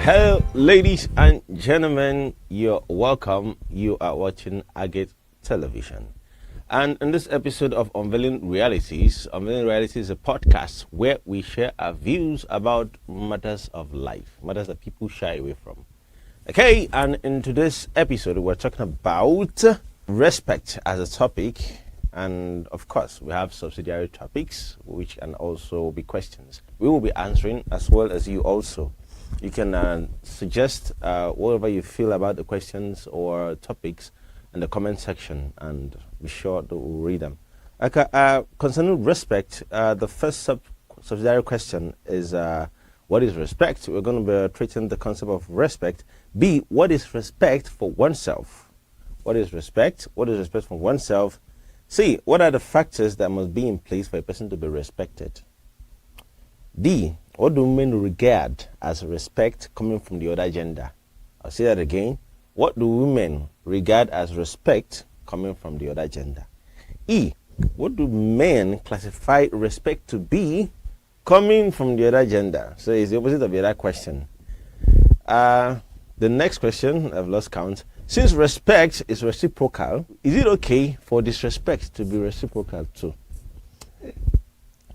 Hello, ladies and gentlemen, you're welcome. You are watching Agate Television. And in this episode of Unveiling Realities is a podcast where we share our views about matters of life, matters that people shy away from. Okay, and in today's episode, we're talking about respect as a topic. And of course, we have subsidiary topics, which can also be questions. We will be answering as well as you also. You can suggest whatever you feel about the questions or topics in the comment section, and be sure to read them. Okay, concerning respect, the first subsidiary question is what is respect? We're going to be treating the concept of respect. B, what is respect for oneself? What is respect? What is respect for oneself? C, what are the factors that must be in place for a person to be respected? D, what do women regard as respect coming from the other gender? I'll say that again. What do women regard as respect coming from the other gender? E, what do men classify respect to be coming from the other gender? So it's the opposite of the other question. The next question, I've lost count. Since respect is reciprocal, is it okay for disrespect to be reciprocal too?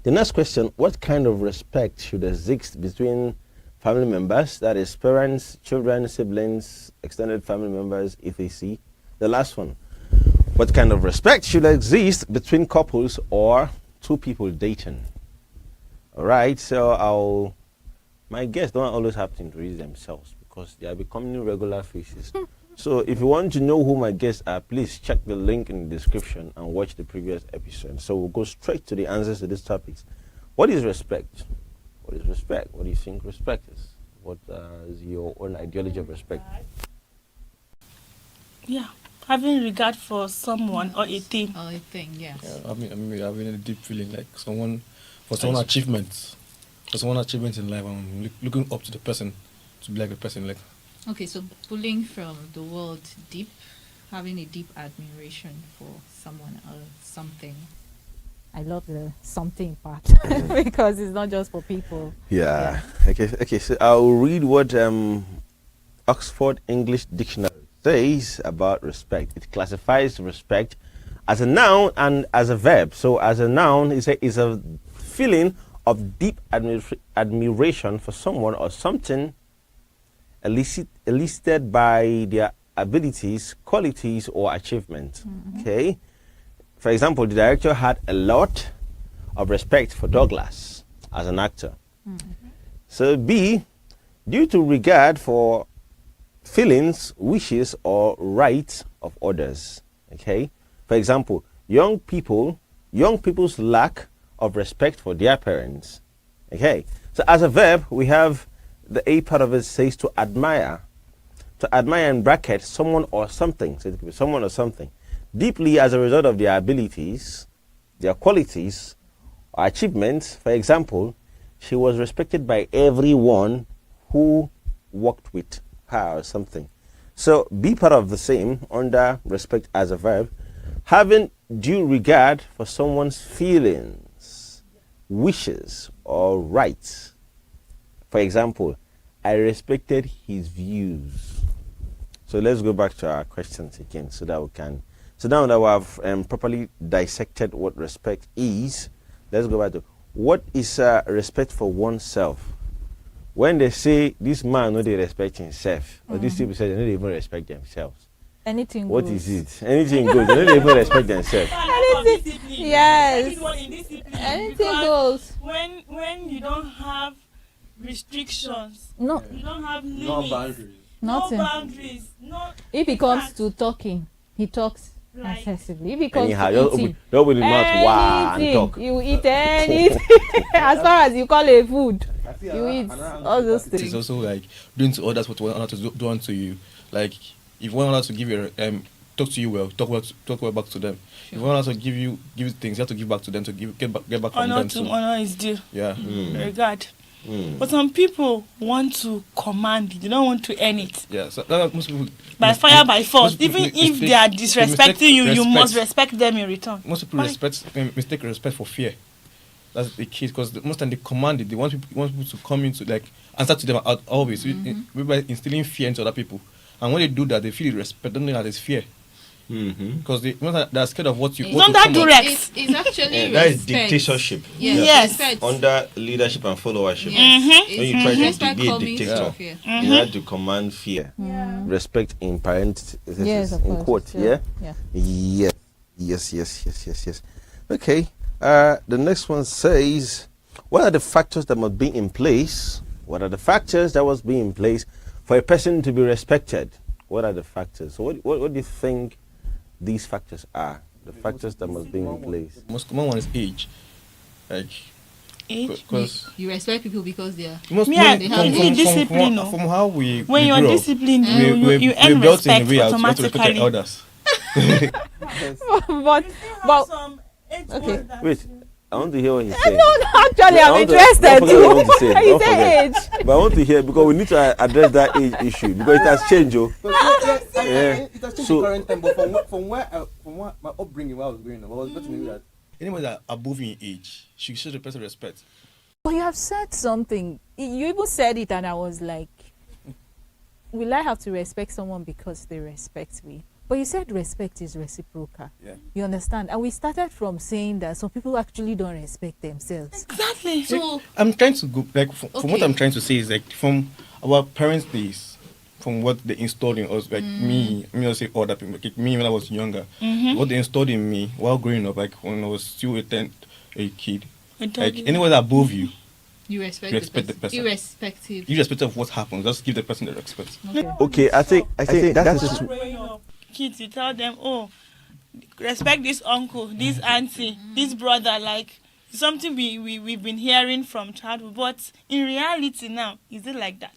The next question, what kind of respect should exist between family members, that is parents, children, siblings, extended family members, etc.? The last one, what kind of respect should exist between couples or two people dating? All right, so my guests don't always have to introduce themselves because they are becoming regular faces. So if you want to know who my guests are, please check the link in the description and watch the previous episode. So we'll go straight to the answers to these topics. What is respect? What is respect? What do you think respect is? What is your own ideology of respect? Yeah, having regard for someone or a thing. Or a thing, yes. Yeah, I mean, having a deep feeling like someone's achievement in life. I'm looking up to the person to be like the person. Like, Okay, so pulling from the word deep, having a deep admiration for someone or something. I love the something part because it's not just for people. Yeah. Okay. So I'll read what Oxford English Dictionary says about respect. It classifies respect as a noun and as a verb. So as a noun, it's a feeling of deep admiration for someone or something elicited by their abilities, qualities, or achievement. Mm-hmm. Okay. For example, the director had a lot of respect for Douglas as an actor. Mm-hmm. So B, due to regard for feelings, wishes, or rights of others. Okay. For example, young people's lack of respect for their parents. Okay. So as a verb, we have the A part of it says to admire. To admire in bracket someone or something. So it could be someone or something. Deeply as a result of their abilities, their qualities, or achievements. For example, she was respected by everyone who worked with her or something. So be part of the same under respect as a verb. Having due regard for someone's feelings, wishes, or rights. For example, I respected his views. So let's go back to our questions again so that we can. So now that we have properly dissected what respect is, let's go back to what is respect for oneself. When they say this man no they respect himself, or these people say they don't even respect themselves. Anything What goes. is it? Anything goes. They don't even respect themselves. Anything, yes. Indiscipline. Anything Because goes. when you don't have restrictions, No, you don't have limits, no boundaries. nothing. no boundaries, no. If it comes to talking, he talks Like- excessively. If it comes Anyhow, to just eating, open the mouth, wow, and anything, talk. you eat anything. As far as you call it food, you eat all those It is things. also like doing to others what you want others to do unto you. Like if you want others to give you talk to you well, talk well back to them. If you want others to give you things, you have to give back to them to get back from Honor them to too. honor is due. Yeah. Regard. But some people want to command it. They don't want to earn it. Yeah. So that most people By fire, by force. most people Even if mistake- they are mistake disrespecting you, you respect. must respect them in return. Most people Why? mistake respect for fear. That's the case because most time they command it. They want people to come into like answer to them out always. By instilling fear into other people, and when they do that, they feel respect. Don't know that it's fear because they're scared of what you. It's not that direct. It's actually that is respect. dictatorship. Yes. Respect. Under leadership and followership. Yes. When you try to Respect be a coming dictator, from fear. you have to command fear. Respect in parentheses, Yes, of in course. quote. Yeah. Yeah. Yes. Okay. The next one says, what are the factors that must be in place? What are the factors that must be in place for a person to be respected? What are the factors? So what do you think these factors are? The factors that must be in place. Most common one is age, like Age. because You respect people because they are. most Yeah, they have discipline, no? from how we When we you're grow up, disciplined, we're you earn built in a respect way how to respect our automatically. elders. but okay. Wait, I want to hear what he said. No, actually, I I'm want to- interested don't forget what I want to too. say. You Don't say forget. age. But I want to hear because we need to address that age issue because it has changed, oh. It has changed So- the current time, but from what my upbringing, where I was growing up, I was getting to know that Anyone that above you in age should show the person respect. But you have said something. You even said it, and I was like, will I have to respect someone because they respect me? But you said respect is reciprocal. Yeah. You understand? And we started from saying that some people actually don't respect themselves. Exactly. So I'm trying to go like from what Okay. I'm trying to say is like from our parents' days, from what they installed in us, like me, I'll say other people, like me when I was younger, what they installed in me while growing up, like when I was still a kid, like anyone above you, you respect, Respect the the person. person. Irrespective. irrespective of what happens, just give the person the respect. Okay, I think that is Growing up, kids, you tell them, oh, respect this uncle, this auntie, this brother, like something we've been hearing from childhood. But in reality now, is it like that?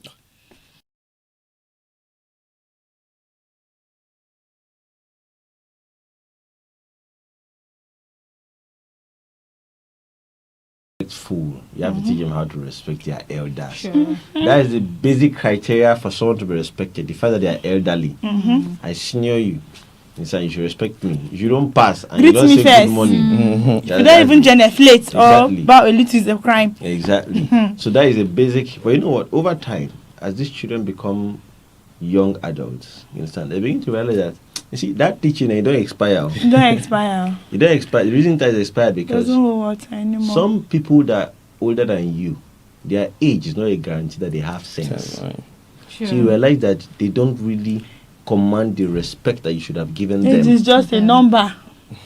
respectful. You have to teach them how to respect their elders. Sure. That is the basic criteria for someone to be respected. The fact that they are elderly. I senior you. You should respect me. If you don't pass and you Greet don't me say first. good morning, You don't even genuflect Exactly. or bow a little is a crime. Exactly. So that is a basic. But you know what? Over time, as these children become young adults, you understand, they begin to realize that you see that teaching it don't expire. It don't expire. It don't expire. The reason that it expired because Doesn't hold water anymore. some people that are older than you, their age is not a guarantee that they have sense. Sure. So you realize that they don't really command the respect that you should have given It them. is just a number.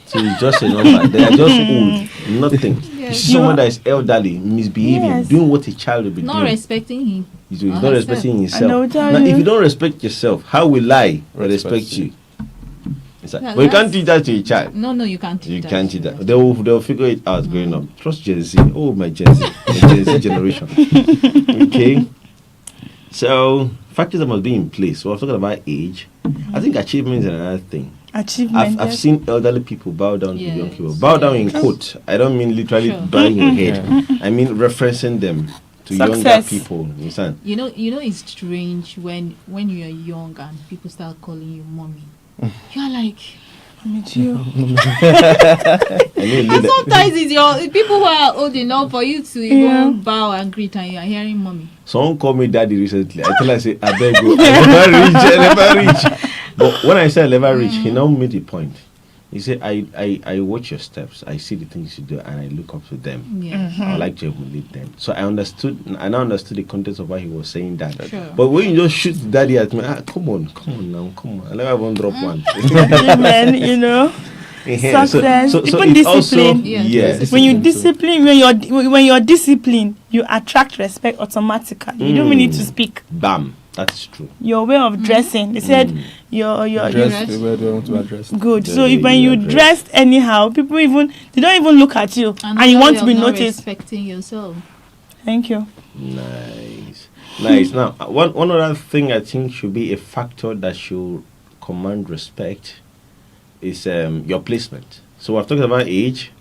So it's just a number. They are just old. Nothing. You Yes. see someone that is elderly, misbehaving, Yes. doing what a child will be Not doing. respecting him. He's not herself. respecting And himself. they'll tell Now, you- if you don't respect yourself, how will I Respect respect you. you? It's like, Yeah, but you can't that's- teach that to a child. No, you can't. You do can't teach that. They'll figure it out growing up. Trust Gen Z. Oh, my Gen Z. The Gen Z generation. Okay. So, factors that must be in place. So, I'm talking about age. I think achievement is another thing. Achievement. I've yes. seen elderly people bow down to Yes. young people. Bow down in quote. I don't mean literally Sure. bowing your head. I mean referencing them to younger Success. people. You understand? You know, it's strange when you are young and people start calling you mommy. You're like, Me too. I mean, and leader- sometimes it's your people who are old enough for you to even Yeah. bow and greet, and you are hearing mommy. Someone called me daddy recently. I tell her, I say, I beg you, I never reach. But when I said I never reach, he now made a point. He said, I watch your steps. I see the things you do, and I look up to them. Yeah. I like to emulate them. So I now understood the context of why he was saying that. Sure. But when you just shoot daddy at me, come on now, come on. I never even drop one. Achievement, you know. Success. Even it's also, discipline. yes. When you discipline, when you're disciplined, you attract respect automatically. You don't even need to speak. Bam. That's true. Your way of dressing. They said your Address the word I want to address. good. Yeah, So if, the when you address. dressed anyhow, people they don't even look at you, and you want to be Another way of not noticed. Respecting yourself. Thank you. Nice. Now, one other thing I think should be a factor that should command respect is your placement. So we've talked about age.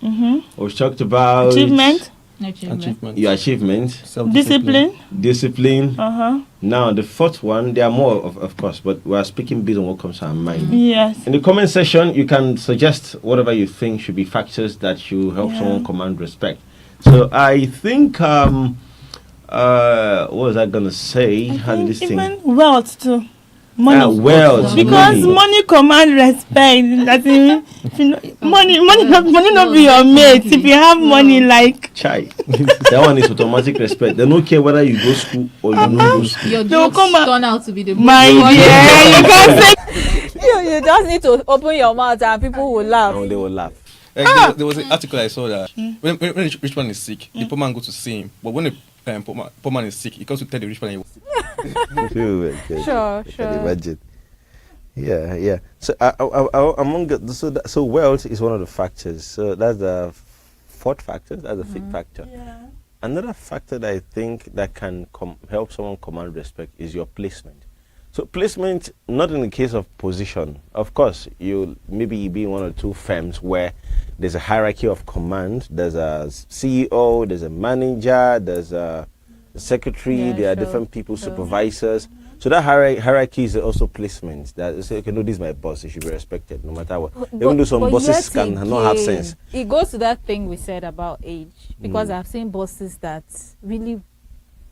We've talked about Achievement, Achievement. your achievement, discipline. discipline. Uh-huh. Now, the fourth one, there are more, of course, but we are speaking based on what comes to our mind. Yes. In the comment section, you can suggest whatever you think should be factors that should help Yeah. someone command respect. So I think what was I gonna say? I How did think this thing? even wealth too. Money. Wealth, Because money command respect. That is, if you know, money not be your mate. If you have money, like Chai. That one is automatic respect. They don't care whether you go school or you don't go school. Your They'll jokes come out- turn out to be the my most dear, you can't say You just need to open your mouth and people will laugh. And they will laugh. There was an article I saw that when the rich man is sick, the poor man goes to see him. But when the poor man is sick, he comes to tell the rich man he was sick. Sure, I can sure. imagine. Yeah. So so wealth is one of the factors. So that's the fourth factor. That's the fifth factor. yeah. Another factor that I think that can help someone command respect is your placement. So placement, not in the case of position. Of course, you maybe be in one or two firms where there's a hierarchy of command. There's a CEO, there's a manager, there's a secretary, Yeah, there are sure, different people, sure. supervisors. So that hierarchy is also placement. That you say, okay, no, this is my boss. He should be respected, no matter what. Even though some but bosses yet can not have again, sense. It goes to that thing we said about age, because I've seen bosses that really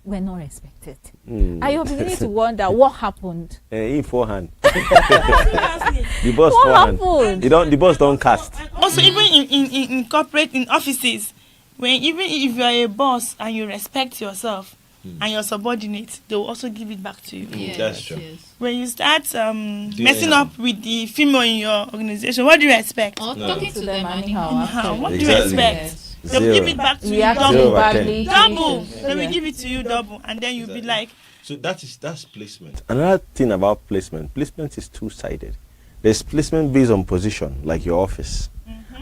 were not respected. And you're beginning to wonder what happened. In forehand, Seriously. the boss What forehand. happened? The boss don't cast. Also, even in corporate, in offices, when even if you are a boss and you respect yourself and your subordinates, they will also give it back to you. Yes, That's true. Yes. When you start messing anyhow. up with the female in your organization, what do you expect? Or No. talking to them anyhow. How? actually. What do you Exactly. expect? Yes. They'll Zero. give it back to you Reacting Zero double. over badly. Double. They Yeah. will give it to you double, and then you'll be like, So that's placement. Another thing about placement is two-sided. There's placement based on position, like your office,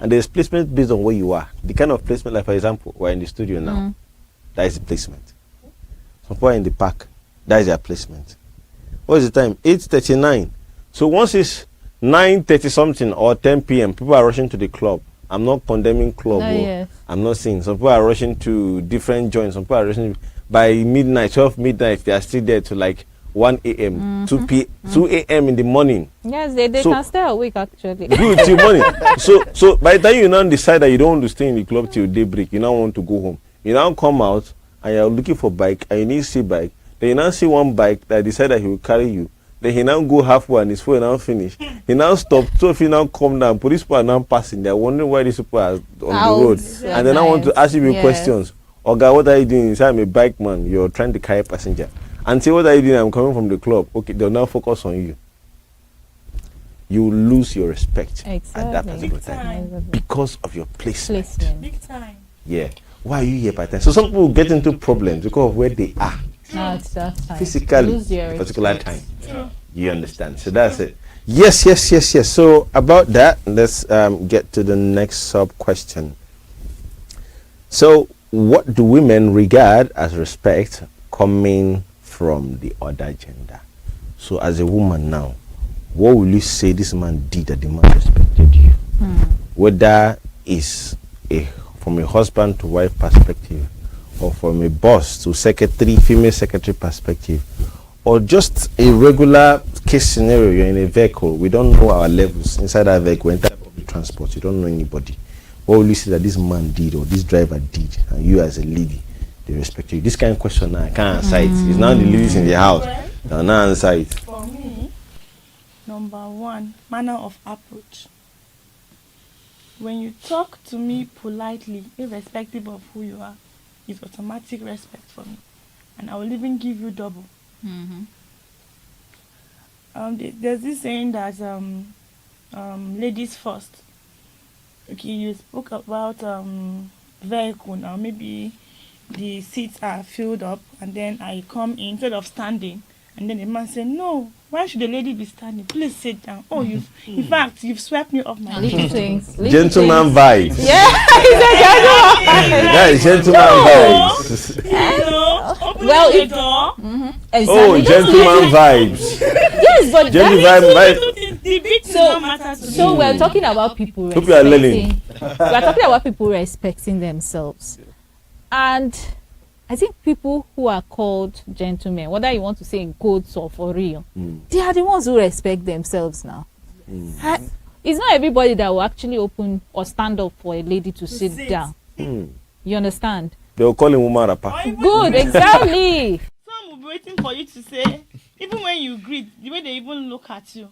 and there's placement based on where you are. The kind of placement, like for example, we're in the studio now. That is the placement. Some people are in the park. That is their placement. What is the time? 8:39. So once it's 9:30 something or 10 p.m., people are rushing to the club. I'm not condemning club. Yes. I'm not saying. Some people are rushing to different joints. Some people are rushing by midnight, 12 midnight. They are still there to like 1 a.m., 2 a.m. in the morning. Yes, they So- can stay awake actually. Do it till morning. So by the time you now decide that you don't want to stay in the club till daybreak, you now want to go home. You now come out and you're looking for bike and you need to see bike. Then you now see one bike that decide that he will carry you. Then he now go halfway and his phone now finish. He now stop. So if he now come down, police people are now passing. They're wondering why these people are on the road. Yeah, And then I want to nice. ask you Yes. questions. Oh God, what are you doing? You say I'm a bike man. You're trying to carry passenger. And say, what are you doing? I'm coming from the club. Okay, they'll now focus on you. You lose your respect at that Exactly. particular time because of your placement. Placement. big time. Yeah. Why are you here by time? So some people get into problems because of where they are No, it's that time. physically Lose your at a particular respect. time. You understand? So that's it. Yes. So about that, let's get to the next sub question. So what do women regard as respect coming from the other gender? So as a woman now, what will you say this man did that the man respected you? Whether it's from a husband to wife perspective, or from a boss to secretary, female secretary perspective, or just a regular case scenario, you're in a vehicle, we don't know our levels inside that vehicle, entire public transport, you don't know anybody. What will you say that this man did or this driver did, and you as a lady, they respect you? This kind of question now, I can't answer it. It's now the ladies in the house. They'll not answer it. For me, number one, manner of approach. When you talk to me politely, irrespective of who you are, it's automatic respect for me. And I will even give you double. Mm-hmm. There's this saying that ladies first. Okay, you spoke about vehicle now. Maybe the seats are filled up, and then I come in instead of standing, and then the man say, "No, why should the lady be standing? Please sit down." Oh, in fact, you've swept me off my Little feet. things. Gentleman vibes. Yeah, That is gentleman vibes. Open Well, the if- door. Oh, gentleman vibes. Yes, but Gentleman that vibes. The big thing So- don't matter to me. so we're talking about people Hope you are learning. we're talking about people respecting themselves. And I think people who are called gentlemen, whether you want to say in quotes or for real, they are the ones who respect themselves now. It's not everybody that will actually open or stand up for a lady to sit sit. down. You understand? They will call him woman rapper. Or even Good, exactly. some will be waiting for you to say, even when you greet, the way they even look at you.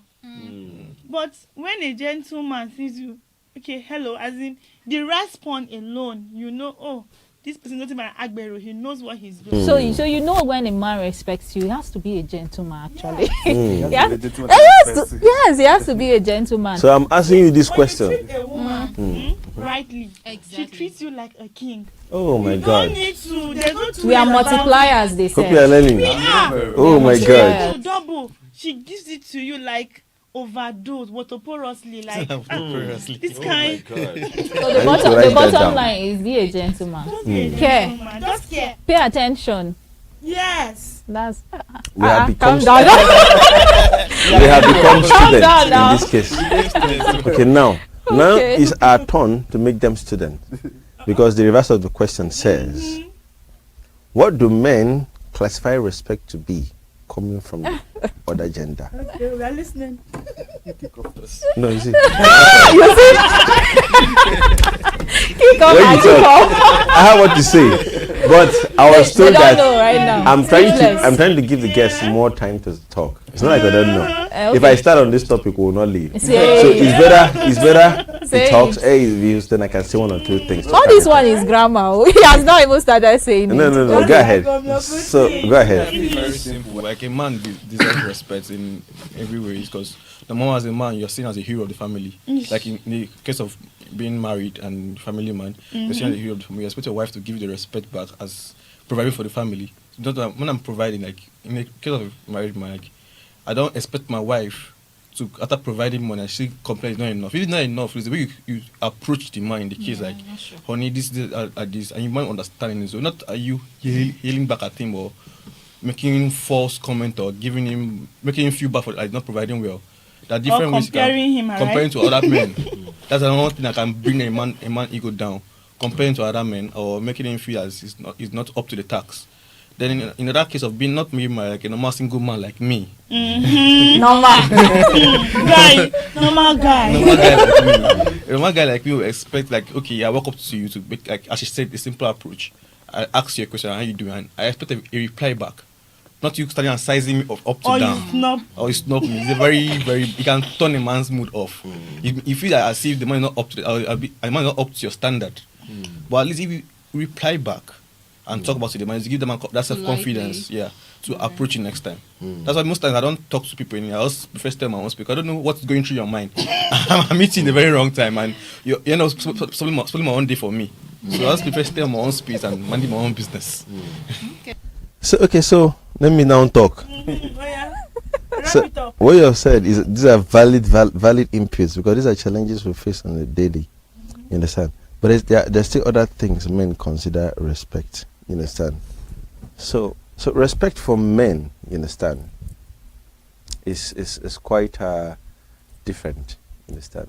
But when a gentleman sees you, okay, hello, as in the response alone, you know, oh, this person is not even an agbero, he knows what he's doing. So you know when a man respects you, he has to be a gentleman actually. Yes, he has to be a gentleman. So I'm asking you this When question. you treat a woman rightly, Exactly. she treats you like a king. Oh my You God. don't need to, there's no two We are ways about multipliers, they Hope you are say. learning. Oh my it. God. To double, she gives it to you like overdose, watoporously, like this kind. So the I need to write that bottom down. line is be a gentleman. Just be a Care. gentleman. Just care. Pay attention. Yes. That's We have become calm down. we have become students down now. in this case. Okay, now Okay. it's our turn to make them students, because the reverse of the question says, what do men classify respect to be coming from the other gender? Okay, we are listening. No, you see, Kick off when and you kick talk, off. I have what to say, but I was They told don't that know right now. I'm trying Speechless. to give the guests more time to talk. It's not like I don't know. Okay. If I start on this topic, we will not leave. Say So it. it's better Say he talks, it. hey, views, then I can say one or two things. All this one is grammar. He has not even started saying No, it. go ahead. So go ahead. Very simple. Like a man deserves respect in every way, because the moment as a man, you're seen as a hero of the family. Like in the case of being married and family man, you're seen as a hero of the family. You expect your wife to give you the respect back as providing for the family. Not that when I'm providing, like in the case of a married man, like I don't expect my wife to, after providing money, she complain it's not enough. If it's not enough, it's the way you approach the man in the case, like, honey, this and you might understand it. So not are you yelling back at him or making him false comment or making him feel bad for like not providing well. There are different ways you comparing him, can, alright? comparing to other men. That's another thing that can bring a man ego down. Comparing to other men or making him feel as he's not up to the task. Then in that case of being not me, like a normal single man like me, Normal. Normal guy. a normal guy like me will expect like, okay, I walk up to you to make, like as she said, a simple approach. I ask you a question, how you doing? And I expect a reply back, not you starting and sizing me up to Or down. you snub. Or you snub me. It's a very, very. You can turn a man's mood off. You feel like as if the man is not up to the man is not up to your standard. But at least if you reply back and talk about it, the man, give them that self confidence, to approach it next time. That's why most times I don't talk to people in here. I just prefer to tell my own speak. I don't know what's going through your mind. I'm meeting the very wrong time, and you know, spoiling my own day for me. So I just prefer to tell my own speech and minding my own business. So let me now talk. Oh, yeah. Wrap So it up. what you have said is these are valid inputs, because these are challenges we face on a daily. You understand? But there's still other things men consider respect. You understand? So respect for men, you understand, is quite different. You understand?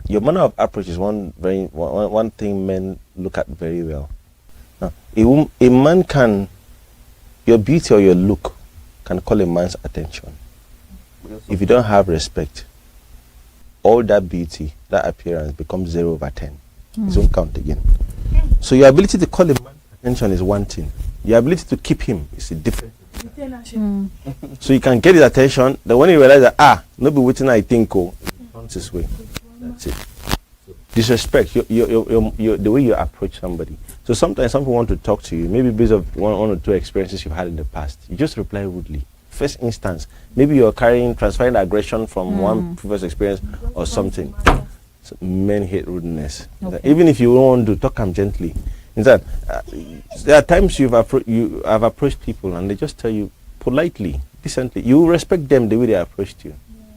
Your manner of approach is one thing men look at very well. Now, a man can, your beauty or your look can call a man's attention. If you don't have respect, all that beauty, that appearance becomes 0/10. It won't count again. So your ability to call a man's attention is one thing. Your ability to keep him is a different. So you can get his attention. Then when you realize that no be waiting, I think turns this way. That's it. Disrespect the way you approach somebody. So sometimes some people want to talk to you, maybe based on one or two experiences you've had in the past. You just reply rudely. First instance, maybe you're transferring aggression from one previous experience or something. So men hate rudeness. Okay. Even if you want to talk them gently. In fact, there are times you have approached people and they just tell you politely, decently. You respect them the way they approached you.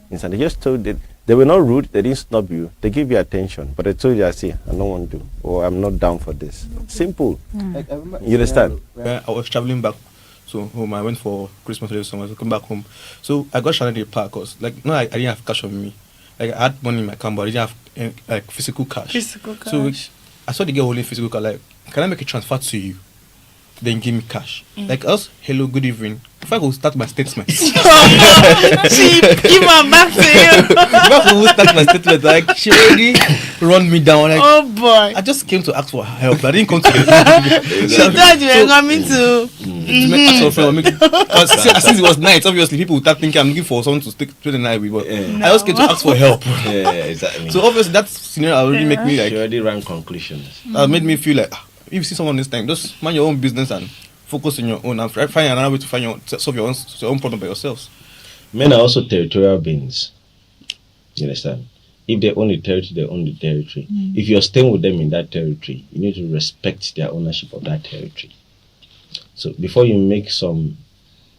In fact, they just told that they were not rude, they didn't snub you, they gave you attention, but they told you, I don't want to, or I'm not down for this. Simple. Like, I remember You understand? When I was traveling back to home, I went for Christmas holiday summer, so I come back home. So I got stranded in the park because, like, no, I didn't have cash on me. Like, I had money in my account, but I didn't have like physical cash. Physical cash. So I saw the girl holding physical cash. Like, can I make a transfer to you? then give me cash. Like us, hello, good evening. If I go start my statement, Cheap. Give her back to you. if I go start my statement, like she already run me down. Like Oh boy. I just came to ask for help. I didn't come to She thought you were coming to. ask for help. Since it was night, obviously people would start thinking I'm looking for someone to stick through the night with. But I just came to ask for help. Yeah, exactly. So obviously that scenario already make me she like already ran conclusions. made me feel like if you see someone this time, just mind your own business and focus on your own and find another way to solve your own problem by yourselves. Men are also territorial beings. You understand? If they own the territory, they own the territory. If you're staying with them in that territory, you need to respect their ownership of that territory. So before you make some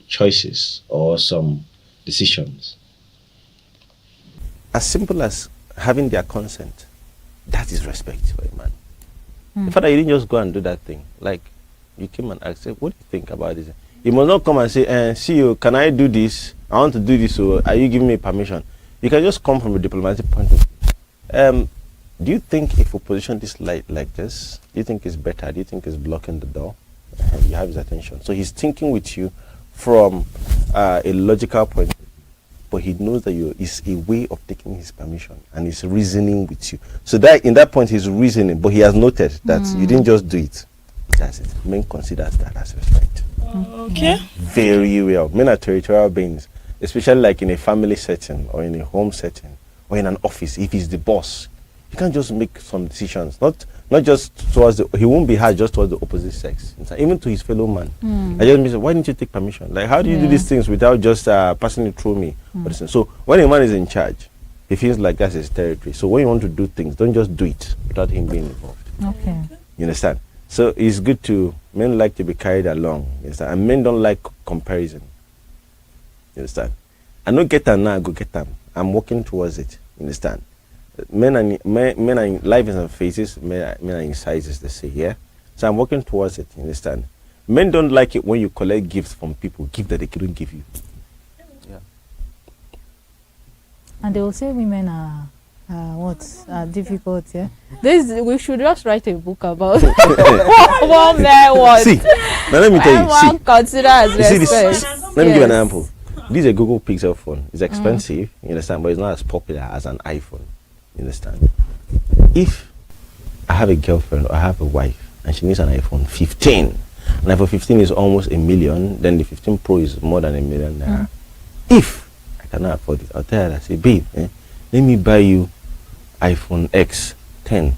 choices or some decisions, as simple as having their consent, that is respect for a man. The fact that you didn't just go and do that thing, like you came and asked, what do you think about this? You must not come and say, see you, can I do this? I want to do this, so are you giving me permission? You can just come from a diplomatic point of view. Do you think if we position this light like this, do you think it's better? Do you think it's blocking the door? You have his attention. So he's thinking with you from a logical point of view, but he knows that it's a way of taking his permission and he's reasoning with you. So that in that point he's reasoning, but he has noted that you didn't just do it. That's it. Men considers that as respect. Okay. Very well. Men are territorial beings, especially like in a family setting or in a home setting or in an office. If he's the boss, you can't just make some decisions. Not just towards he won't be hard just towards the opposite sex. Even to his fellow man. I just mean, why didn't you take permission? Like, how do you do these things without just passing it through me? So when a man is in charge, he feels like that's his territory. So when you want to do things, don't just do it without him being involved. Okay. You understand? So it's good men like to be carried along. You understand? And men don't like comparison. You understand? I don't get them now, I go get them. I'm working towards it. You understand? Men are in life is in phases, men are in sizes, they say, yeah? So I'm working towards it, you understand? Men don't like it when you collect gifts from people, gifts that they couldn't give you. Yeah. And they will say women are difficult, yeah? We should just write a book about what men want. See, now let me tell you, see. Consider as You see respect. let me give you an example. This is a Google Pixel phone. It's expensive, you understand, but it's not as popular as an iPhone. You understand? If I have a girlfriend or I have a wife and she needs an iPhone 15, and iPhone 15 is almost $1 million, then the 15 Pro is more than $1 million naira. If I cannot afford it, I'll tell her, I say, babe, let me buy you iPhone X 10.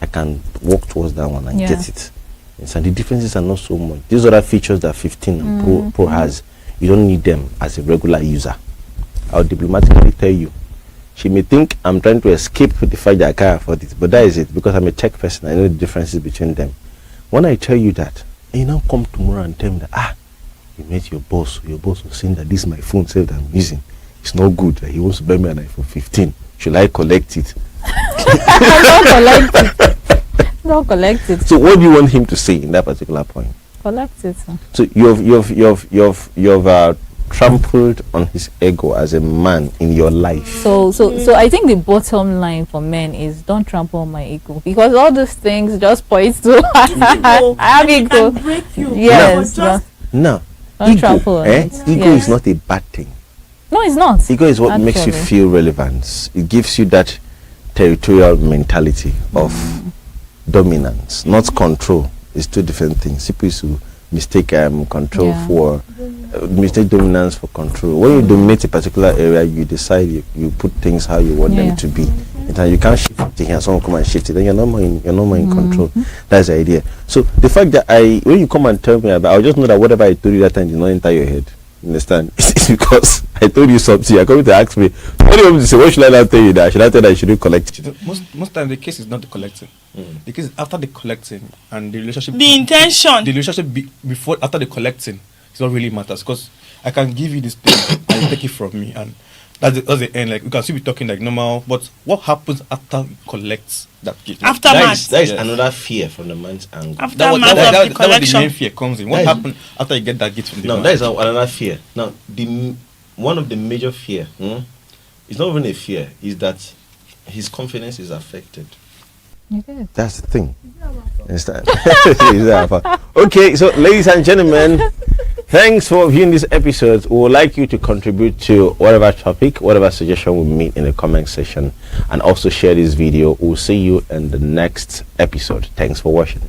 I can walk towards that one and get it. And the differences are not so much. These other features that 15 and Pro has, you don't need them as a regular user. I'll diplomatically tell you. She may think I'm trying to escape the fact that I can't afford it, but that is it, because I'm a tech person. I know the differences between them. When I tell you that, and you now come tomorrow and tell me that, you met your boss was saying that this is my phone that I'm using. It's not good. He wants to buy me an iPhone 15. Should I collect it? Don't collect it. So what do you want him to say in that particular point? Collect it. Sir. So you've trampled on his ego as a man in your life. So I think the bottom line for men is don't trample on my ego, because all those things just point to I have ego. Break you. Yes. No. Don't trample on it. Ego Yes. is not a bad thing. No, it's not. Ego is what makes you Actually. feel relevance. It gives you that territorial mentality of dominance, not control. It's two different things. People used to mistake control for mistake dominance for control. When you dominate a particular area, you decide you put things how you want them to be. And you can't shift it here, someone come and shift it, then you're no more in control. That's the idea. So the fact that when you come and tell me about, I'll just know that whatever I told you that time did not enter your head. You understand? It's because I told you something. You're coming to ask me, what do you want me to say? What should I not tell you that? Should I tell you that you shouldn't collect it? Most time the case is not the collecting. The case is after the collecting and the relationship. The intention. The relationship before after the collecting is what really matters, because I can give you this thing and you take it from me, and that's the end. Like we can still be talking like normal, but what happens after you collect that gift? Aftermath. That is another fear from the man's angle. Aftermath of the That's where the collection. main fear comes in. What happens after you get that gift from the man? That is another fear. Now, one of the major fear, it's not even a fear, is that his confidence is affected. You did. That's the thing. Understand? Is that fun? Okay, so ladies and gentlemen, thanks for viewing this episode. We would like you to contribute to whatever topic, whatever suggestion we meet in the comment section, and also share this video. We'll see you in the next episode. Thanks for watching.